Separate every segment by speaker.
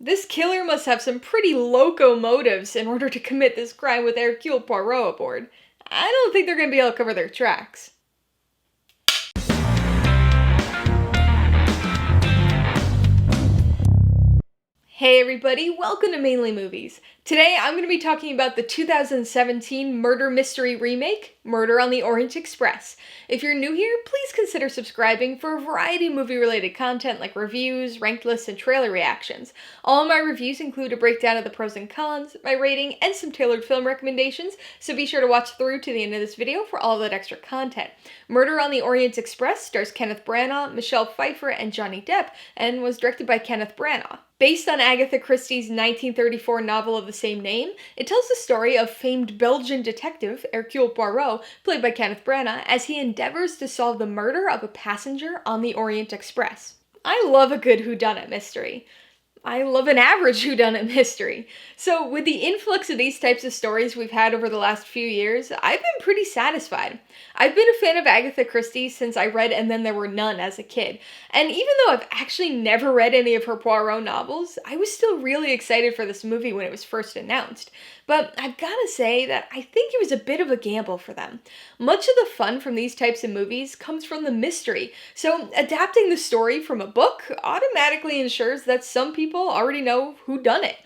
Speaker 1: This killer must have some pretty loco motives in order to commit this crime with Hercule Poirot aboard. I don't think they're gonna be able to cover their tracks. Hey everybody, welcome to Mainely Movies. Today I'm going to be talking about the 2017 murder mystery remake, Murder on the Orient Express. If you're new here, please consider subscribing for a variety of movie-related content like reviews, ranked lists, and trailer reactions. All of my reviews include a breakdown of the pros and cons, my rating, and some tailored film recommendations, so be sure to watch through to the end of this video for all of that extra content. Murder on the Orient Express stars Kenneth Branagh, Michelle Pfeiffer, and Johnny Depp, and was directed by Kenneth Branagh. Based on Agatha Christie's 1934 novel of the same name, it tells the story of famed Belgian detective Hercule Poirot, played by Kenneth Branagh, as he endeavors to solve the murder of a passenger on the Orient Express. I love a good whodunit mystery. I love an average whodunit mystery. So with the influx of these types of stories we've had over the last few years, I've been pretty satisfied. I've been a fan of Agatha Christie since I read And Then There Were None as a kid, and even though I've actually never read any of her Poirot novels, I was still really excited for this movie when it was first announced. But I've gotta say that I think it was a bit of a gamble for them. Much of the fun from these types of movies comes from the mystery, so adapting the story from a book automatically ensures that some people already know who done it.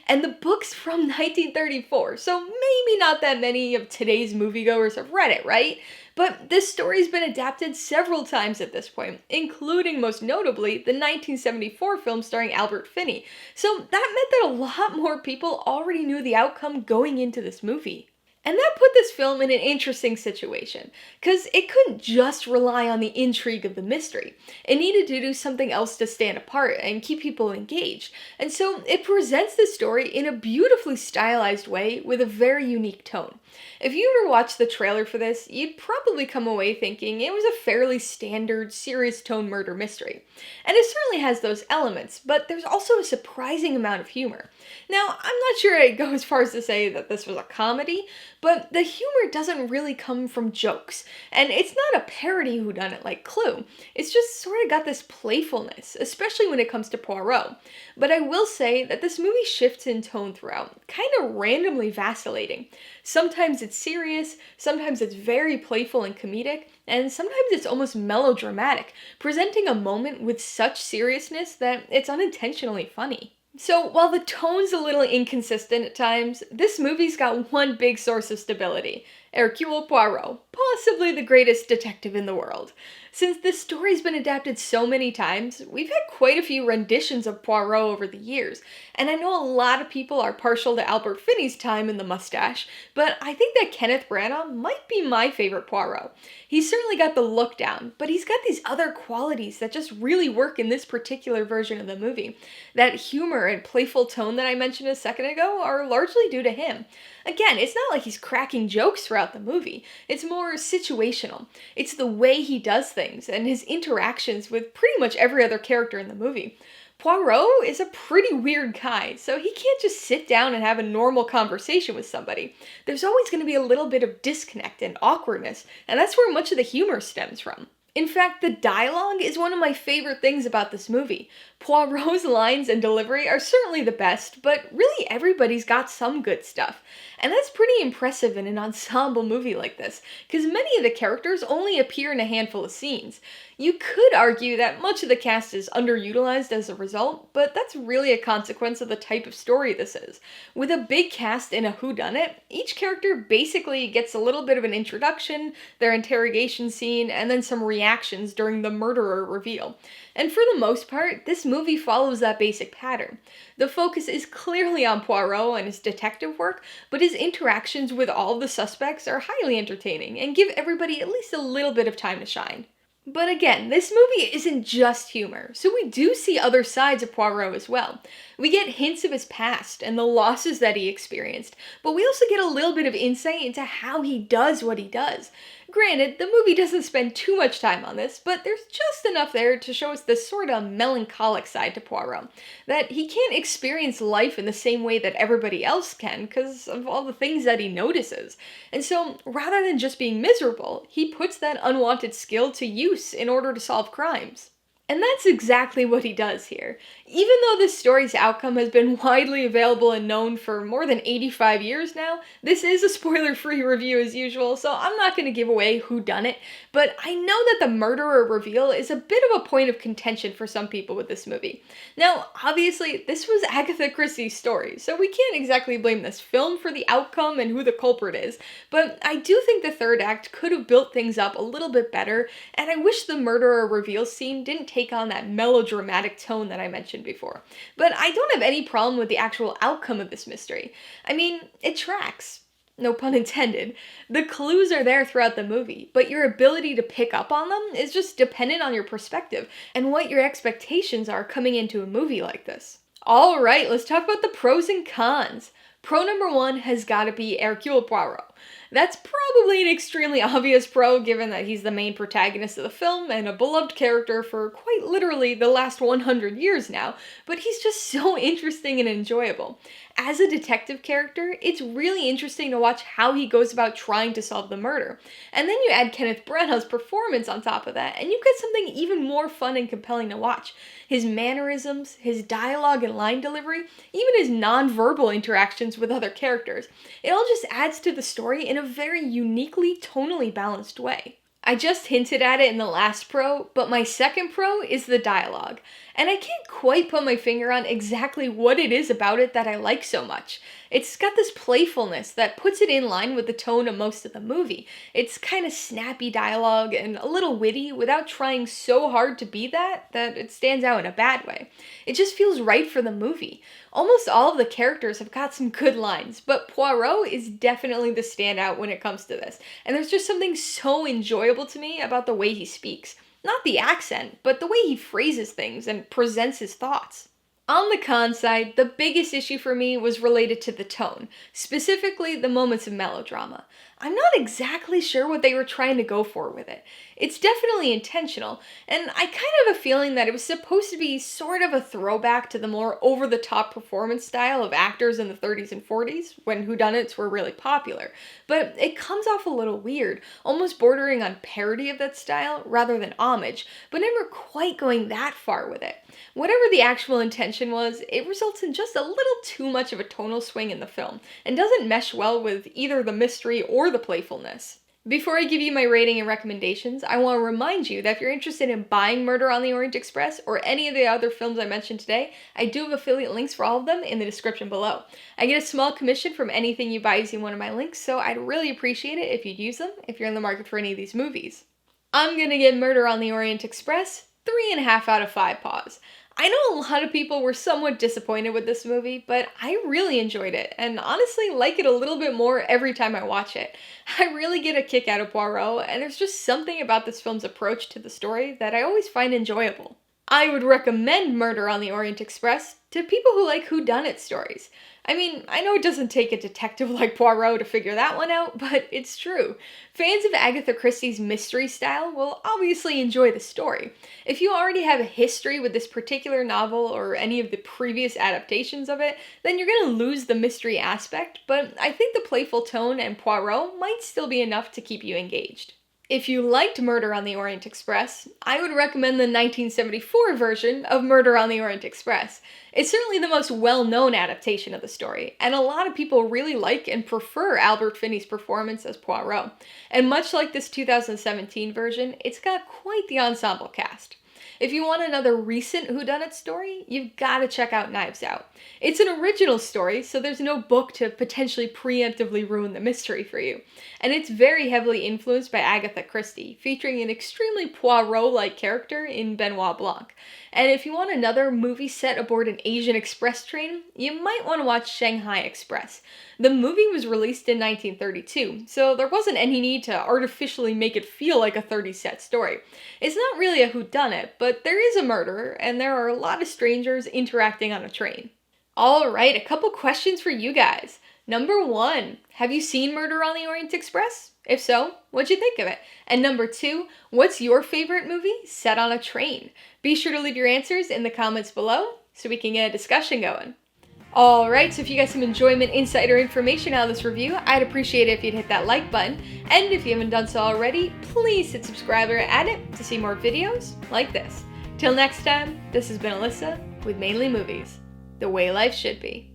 Speaker 1: And the book's from 1934, so maybe not that many of today's moviegoers have read it, right? But this story's been adapted several times at this point, including most notably the 1974 film starring Albert Finney. So that meant that a lot more people already knew the outcome going into this movie. And that put this film in an interesting situation, because it couldn't just rely on the intrigue of the mystery. It needed to do something else to stand apart and keep people engaged. And so it presents the story in a beautifully stylized way with a very unique tone. If you ever watched the trailer for this, you'd probably come away thinking it was a fairly standard, serious tone murder mystery. And it certainly has those elements, but there's also a surprising amount of humor. Now, I'm not sure I'd go as far as to say that this was a comedy, but the humor doesn't really come from jokes, and it's not a parody whodunit like Clue. It's just sort of got this playfulness, especially when it comes to Poirot. But I will say that this movie shifts in tone throughout, kind of randomly vacillating. Sometimes it's serious, sometimes it's very playful and comedic, and sometimes it's almost melodramatic, presenting a moment with such seriousness that it's unintentionally funny. So, while the tone's a little inconsistent at times, this movie's got one big source of stability: Hercule Poirot, possibly the greatest detective in the world. Since this story's been adapted so many times, we've had quite a few renditions of Poirot over the years, and I know a lot of people are partial to Albert Finney's time in the mustache, but I think that Kenneth Branagh might be my favorite Poirot. He's certainly got the look down, but he's got these other qualities that just really work in this particular version of the movie. That humor and playful tone that I mentioned a second ago are largely due to him. Again, it's not like he's cracking jokes throughout the movie. It's more situational. It's the way he does things and his interactions with pretty much every other character in the movie. Poirot is a pretty weird guy, so he can't just sit down and have a normal conversation with somebody. There's always going to be a little bit of disconnect and awkwardness, and that's where much of the humor stems from. In fact, the dialogue is one of my favorite things about this movie. Poirot's lines and delivery are certainly the best, but really everybody's got some good stuff. And that's pretty impressive in an ensemble movie like this, because many of the characters only appear in a handful of scenes. You could argue that much of the cast is underutilized as a result, but that's really a consequence of the type of story this is. With a big cast in a whodunit, each character basically gets a little bit of an introduction, their interrogation scene, and then some reactions during the murderer reveal. And for the most part, this movie follows that basic pattern. The focus is clearly on Poirot and his detective work, but his interactions with all of the suspects are highly entertaining and give everybody at least a little bit of time to shine. But again, this movie isn't just humor, so we do see other sides of Poirot as well. We get hints of his past and the losses that he experienced, but we also get a little bit of insight into how he does what he does. Granted, the movie doesn't spend too much time on this, but there's just enough there to show us this sort of melancholic side to Poirot. That he can't experience life in the same way that everybody else can because of all the things that he notices. And so, rather than just being miserable, he puts that unwanted skill to use in order to solve crimes. And that's exactly what he does here. Even though this story's outcome has been widely available and known for more than 85 years now, this is a spoiler-free review as usual, so I'm not going to give away whodunit, but I know that the murderer reveal is a bit of a point of contention for some people with this movie. Now, obviously, this was Agatha Christie's story, so we can't exactly blame this film for the outcome and who the culprit is, but I do think the third act could have built things up a little bit better, and I wish the murderer reveal scene didn't take on that melodramatic tone that I mentioned before. But I don't have any problem with the actual outcome of this mystery. I mean, it tracks. No pun intended. The clues are there throughout the movie, but your ability to pick up on them is just dependent on your perspective and what your expectations are coming into a movie like this. Alright, let's talk about the pros and cons. Pro number one has gotta be Hercule Poirot. That's probably an extremely obvious pro given that he's the main protagonist of the film and a beloved character for quite literally the last 100 years now, but he's just so interesting and enjoyable. As a detective character, it's really interesting to watch how he goes about trying to solve the murder. And then you add Kenneth Branagh's performance on top of that, and you get something even more fun and compelling to watch. His mannerisms, his dialogue and line delivery, even his non-verbal interactions with other characters. It all just adds to the story in a very uniquely, tonally balanced way. I just hinted at it in the last pro, but my second pro is the dialogue. And I can't quite put my finger on exactly what it is about it that I like so much. It's got this playfulness that puts it in line with the tone of most of the movie. It's kind of snappy dialogue and a little witty without trying so hard to be that it stands out in a bad way. It just feels right for the movie. Almost all of the characters have got some good lines, but Poirot is definitely the standout when it comes to this. And there's just something so enjoyable to me about the way he speaks. Not the accent, but the way he phrases things and presents his thoughts. On the con side, the biggest issue for me was related to the tone, specifically the moments of melodrama. I'm not exactly sure what they were trying to go for with it. It's definitely intentional, and I kind of have a feeling that it was supposed to be sort of a throwback to the more over-the-top performance style of actors in the 30s and 40s, when whodunits were really popular. But it comes off a little weird, almost bordering on parody of that style rather than homage, but never quite going that far with it. Whatever the actual intention was, it results in just a little too much of a tonal swing in the film, and doesn't mesh well with either the mystery or the playfulness. Before I give you my rating and recommendations, I want to remind you that if you're interested in buying Murder on the Orient Express or any of the other films I mentioned today, I do have affiliate links for all of them in the description below. I get a small commission from anything you buy using one of my links, so I'd really appreciate it if you'd use them if you're in the market for any of these movies. I'm gonna give Murder on the Orient Express 3.5 out of 5 paws. I know a lot of people were somewhat disappointed with this movie, but I really enjoyed it, and honestly like it a little bit more every time I watch it. I really get a kick out of Poirot, and there's just something about this film's approach to the story that I always find enjoyable. I would recommend Murder on the Orient Express to people who like whodunit stories. I mean, I know it doesn't take a detective like Poirot to figure that one out, but it's true. Fans of Agatha Christie's mystery style will obviously enjoy the story. If you already have a history with this particular novel or any of the previous adaptations of it, then you're gonna lose the mystery aspect, but I think the playful tone and Poirot might still be enough to keep you engaged. If you liked Murder on the Orient Express, I would recommend the 1974 version of Murder on the Orient Express. It's certainly the most well-known adaptation of the story, and a lot of people really like and prefer Albert Finney's performance as Poirot. And much like this 2017 version, it's got quite the ensemble cast. If you want another recent whodunit story, you've got to check out Knives Out. It's an original story, so there's no book to potentially preemptively ruin the mystery for you. And it's very heavily influenced by Agatha Christie, featuring an extremely Poirot-like character in Benoit Blanc. And if you want another movie set aboard an Asian Express train, you might want to watch Shanghai Express. The movie was released in 1932, so there wasn't any need to artificially make it feel like a 30s set story. It's not really a whodunit, but there is a murderer, and there are a lot of strangers interacting on a train. Alright, a couple questions for you guys. Number 1, have you seen Murder on the Orient Express? If so, what'd you think of it? And number 2, what's your favorite movie set on a train? Be sure to leave your answers in the comments below so we can get a discussion going. Alright, so if you got some enjoyment, insight, or information out of this review, I'd appreciate it if you'd hit that like button. And if you haven't done so already, please hit subscribe or add it to see more videos like this. Till next time, this has been Alyssa with Mainly Movies, the way life should be.